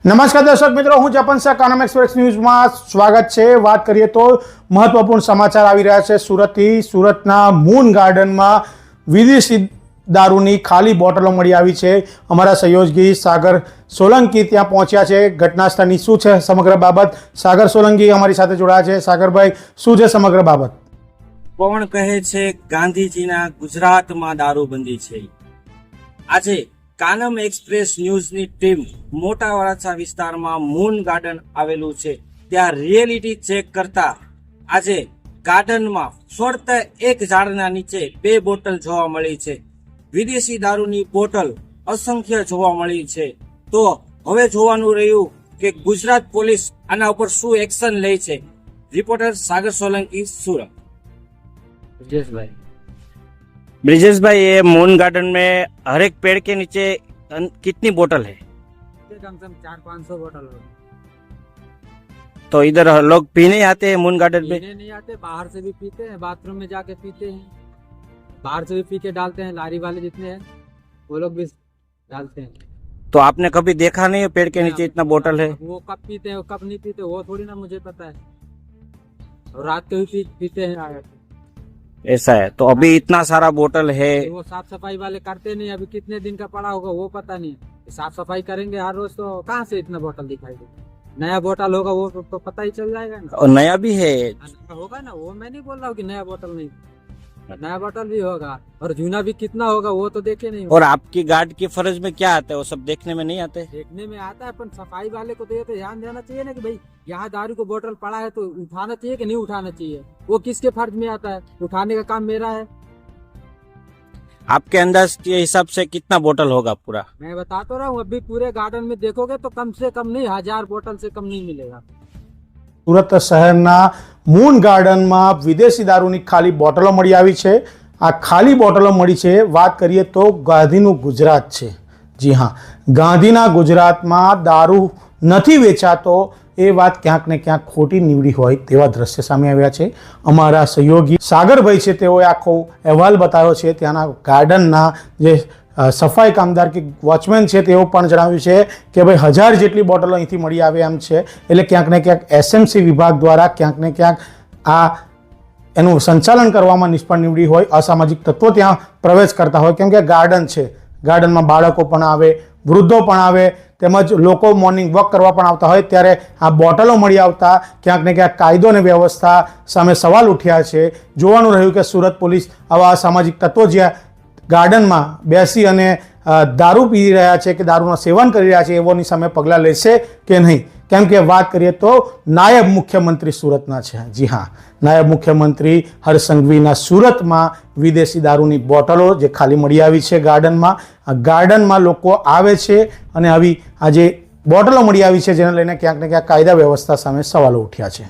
નમસ્કાર દર્શક મિત્રો, હું જપન શાહ કાનમ એક્સપ્રેસ ન્યૂઝમાં સ્વાગત છે। વાત કરીએ તો મહત્વપૂર્ણ સમાચાર આવી રહ્યા છે સુરતથી। સુરતના મૂન ગાર્ડનમાં વિદેશી દારૂની ખાલી બોટલો મળી આવી છે। અમારા સહયોગી સાગર સોલંકી ત્યાં પહોંચ્યા છે। ઘટના સ્થળની શું છે સમગ્ર બાબત, સાગર સોલંકી અમારી સાથે જોડાયા છે। સાગરભાઈ, શું છે સમગ્ર બાબત? કોણ કહે છે ગાંધીજીના ગુજરાતમાં દારૂબંધી છે? આજે કાનમ એક્સપ્રેસ ન્યૂઝની ટીમ મોટા વરાછા વિસ્તારમાં મૂન ગાર્ડન આવેલું છે ત્યાં રિયલિટી ચેક કરતા આજે ગાર્ડનમાં ફક્ત એક ઝાડના નીચે 2 બોટલ જોવા મળી છે। વિદેશી દારૂની બોટલ અસંખ્ય જોવા મળી છે। તો હવે જોવાનું રહ્યું કે ગુજરાત પોલીસ આના ઉપર શું એક્શન લે છે। રિપોર્ટર સાગર સોલંકી, સુરત। ब्रिजेश भाई, ये मून गार्डन में हर एक पेड़ के नीचे कितनी बोतल है? कम से कम 400-500 बोतल होगी। तो इधर लोग पीने आते हैं मून गार्डन में? पीने नहीं आते, बाहर से भी पीते हैं, बाथरूम में जाके पीते हैं, बाहर से भी पी के डालते हैं। लारी वाले जितने हैं वो लोग भी डालते हैं। तो आपने कभी देखा नहीं है पेड़ के नीचे इतना बोतल है? वो कब पीते हैं कब नहीं पीते वो थोड़ी ना मुझे पता है। और रात को भी पीते हैं। ऐसा है, तो अभी इतना सारा बोतल है। वो साफ सफाई वाले करते नहीं, अभी कितने दिन का पड़ा होगा वो पता नहीं। साफ सफाई करेंगे हर रोज तो कहाँ से इतना बोतल दिखाई देगा। नया बोतल होगा वो तो पता ही चल जाएगा ना। और नया भी है होगा ना, वो मैं नहीं बोल रहा हूँ कि नया बोतल नहीं, नया बोतल भी होगा और जूना भी कितना होगा वो तो देखे नहीं। और आपकी गार्ड की फर्ज में क्या आता है? वो सब देखने में नहीं आते? देखने में आता है, पर सफाई वाले को तो ये तो ध्यान देना चाहिए ना कि भाई यहाँ दारू को बोतल पड़ा है तो उठाना चाहिए कि नहीं उठाना चाहिए। वो किसके फर्ज में आता है? उठाने का काम मेरा है। आपके अंदाज के हिसाब से कितना बोतल होगा पूरा? मैं बता तो रहा हूँ, अभी पूरे गार्डन में देखोगे तो कम से कम नहीं 1000 बोतल से कम नहीं मिलेगा। સુરત શહેરના મૂન ગાર્ડનમાં વિદેશી દારૂની ખાલી બોટલો મળી આવી છે। આ ખાલી બોટલો મળી છે, વાત કરીએ તો ગાંધીનું ગુજરાત છે। જી હા, ગાંધીના ગુજરાતમાં દારૂ નથી વેચાતો એ વાત ક્યાંક ને ક્યાંક ખોટી નીવડી હોય તેવા દ્રશ્ય સામે આવ્યા છે। અમારા સહયોગી સાગરભાઈ છે, તેઓએ આખો અહેવાલ બતાવ્યો છે। ત્યાંના ગાર્ડનના જે સફાઈ કામદાર કે વોચમેન છે તેઓ પણ જણાવ્યું છે કે ભાઈ 1000 જેટલી બોટલો અહીંથી મળી આવે એમ છે। એટલે ક્યાંક ને ક્યાંક એસએમસી વિભાગ દ્વારા ક્યાંક ને ક્યાંક આ એનું સંચાલન કરવામાં નિષ્ફળ નીવડી હોય, અસામાજિક તત્વો ત્યાં પ્રવેશ કરતા હોય, કેમ કે ગાર્ડન છે, ગાર્ડનમાં બાળકો પણ આવે, વૃદ્ધો પણ આવે, તેમજ લોકો મોર્નિંગ વોક કરવા પણ આવતા હોય, ત્યારે આ બોટલો મળી આવતા ક્યાંક ને ક્યાંક કાયદો અને વ્યવસ્થા સામે સવાલ ઉઠ્યા છે। જોવાનું રહ્યું કે સુરત પોલીસ આવા અસામાજિક તત્વો જ્યાં ગાર્ડનમાં બેસી અને દારૂ પી રહ્યા છે કે દારૂનું સેવન કરી રહ્યા છે એવોની સામે પગલાં લેશે કે નહીં। કેમ કે વાત કરીએ તો નાયબ મુખ્યમંત્રી સુરતના છે। જી હા, નાયબ મુખ્યમંત્રી હર્ષ સંઘવીના સુરતમાં વિદેશી દારૂની બોટલો જે ખાલી મળી આવી છે ગાર્ડનમાં, આ ગાર્ડનમાં લોકો આવે છે અને આવી આ જે બોટલો મળી આવી છે જેને લઈને ક્યાંક ને ક્યાંક કાયદા વ્યવસ્થા સામે સવાલો ઉઠ્યા છે।